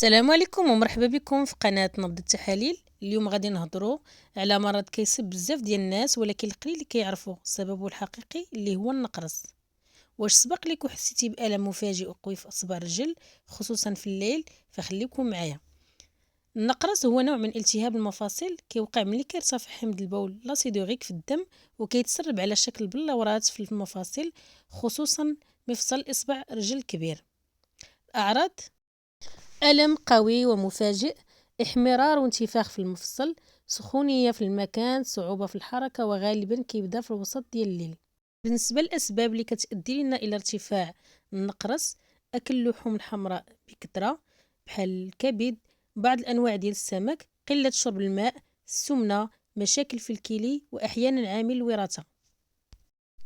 السلام عليكم ومرحبا بكم في قناة نبض التحاليل. اليوم غادي نهضروا على مرض كيصيب بزاف ديال الناس، ولكن القليل اللي كيعرفوا سببه الحقيقي اللي هو النقرس. واش سبق لك وحسيتي بألم مفاجئ وقوي في اصابع الرجل خصوصا في الليل؟ فخليكم معايا. النقرس هو نوع من التهاب المفاصل كيوقع ملي كيرتفع حمض البول لاسيدوريك في الدم، وكيتسرب على شكل بلورات في المفاصل، خصوصا مفصل اصبع رجل الكبير. اعراض: ألم قوي ومفاجئ، احمرار وانتفاخ في المفصل، سخونية في المكان، صعوبة في الحركة، وغالبا كيبدا في الوسط ديال الليل. بالنسبة للأسباب اللي كتأدي لنا إلى ارتفاع النقرس: أكل اللحوم الحمراء بكثرة بحال الكبد، بعض الأنواع ديال السمك، قلة شرب الماء، السمنة، مشاكل في الكلي، وأحيانا عامل الوراثة.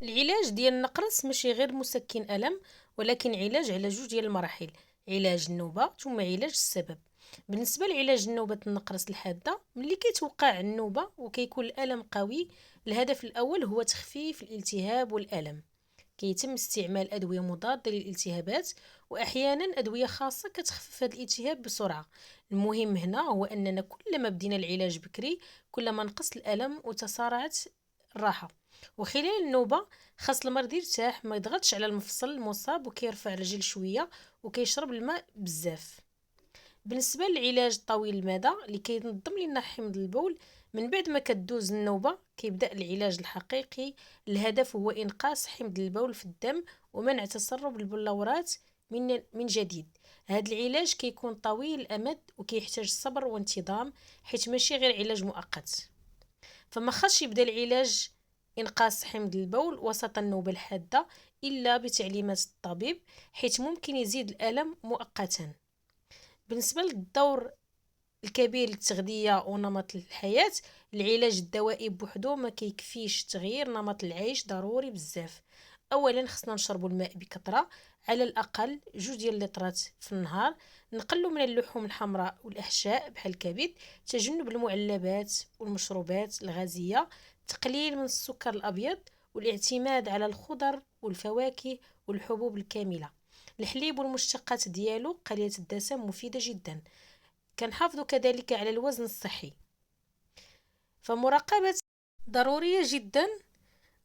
العلاج ديال النقرس ماشي غير مسكن ألم، ولكن علاج على جوج ديال المراحل: علاج النوبة ثم علاج السبب. بالنسبة لعلاج النوبة النقرس الحادة، ملي كيتوقع النوبة وكيكون الألم قوي، الهدف الأول هو تخفيف الالتهاب والألم. كيتم استعمال أدوية مضادة للالتهابات، وأحيانا أدوية خاصة كتخفف هذا الالتهاب بسرعة. المهم هنا هو أننا كلما بدينا العلاج بكري كلما نقص الألم وتسارعت الراحة. وخلال النوبة خاص المريض يرتاح، ما يضغطش على المفصل المصاب، وكيرفع الرجل شوية وكيشرب الماء بزاف. بالنسبة للعلاج طويل المدى اللي كينظم لنا حمض البول، من بعد ما كدوز النوبة كيبدأ العلاج الحقيقي. الهدف هو إنقاص حمض البول في الدم ومنع تسرب البلورات من جديد. هذا العلاج كيكون طويل الأمد وكيحتاج صبر وانتظام، حيث ماشي غير علاج مؤقت. فما خاصش يبدا العلاج إنقاص حمض البول وسط النوبة الحادة إلا بتعليمات الطبيب، حيث ممكن يزيد الألم مؤقتا. بالنسبة للدور الكبير للتغذية ونمط الحياة، العلاج الدوائي بوحدو ما كيكفيش، تغيير نمط العيش ضروري بزاف. اولا خصنا نشربوا الماء بكثرة، على الاقل 2 لترات في النهار. نقلوا من اللحوم الحمراء والاحشاء بحال الكبد، تجنب المعلبات والمشروبات الغازية، تقليل من السكر الابيض، والاعتماد على الخضر والفواكه والحبوب الكاملة. الحليب والمشتقات ديالو قليلة الدسم مفيدة جدا. كنحافظوا كذلك على الوزن الصحي. فمراقبة ضرورية جدا.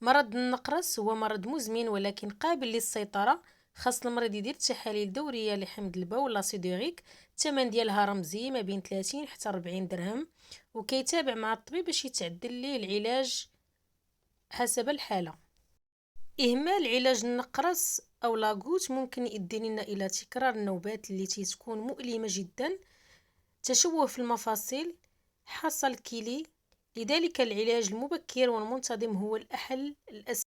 مرض النقرس هو مرض مزمن ولكن قابل للسيطرة. خاص المريض يدير تحاليل دورية لحمض البول لاسيدوريك، الثمن ديالها رمزي ما بين 30 حتى 40 درهم، وكيتابع مع الطبيب باش يتعدل ليه العلاج حسب الحالة. إهمال علاج النقرس أو لاغوت ممكن يؤدي لنا إلى تكرار النوبات التي تكون مؤلمة جدا، تشوه في المفاصل، حصل الكلي. لذلك العلاج المبكر والمنتظم هو الحل الأساسي.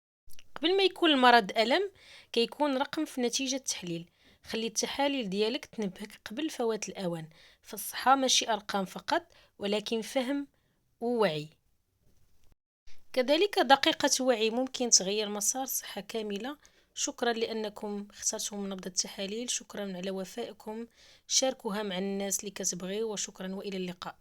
قبل ما يكون المرض ألم كيكون رقم في نتيجة التحليل. خلي التحاليل ديالك تنبهك قبل فوات الأوان. فالصحة ماشي أرقام فقط، ولكن فهم ووعي. كذلك دقيقة وعي ممكن تغير مسار صحة كاملة. شكرا لأنكم اخترتم نبض التحاليل، شكرا على وفائكم، شاركوها مع الناس اللي كتبغيو، وشكرا وإلى اللقاء.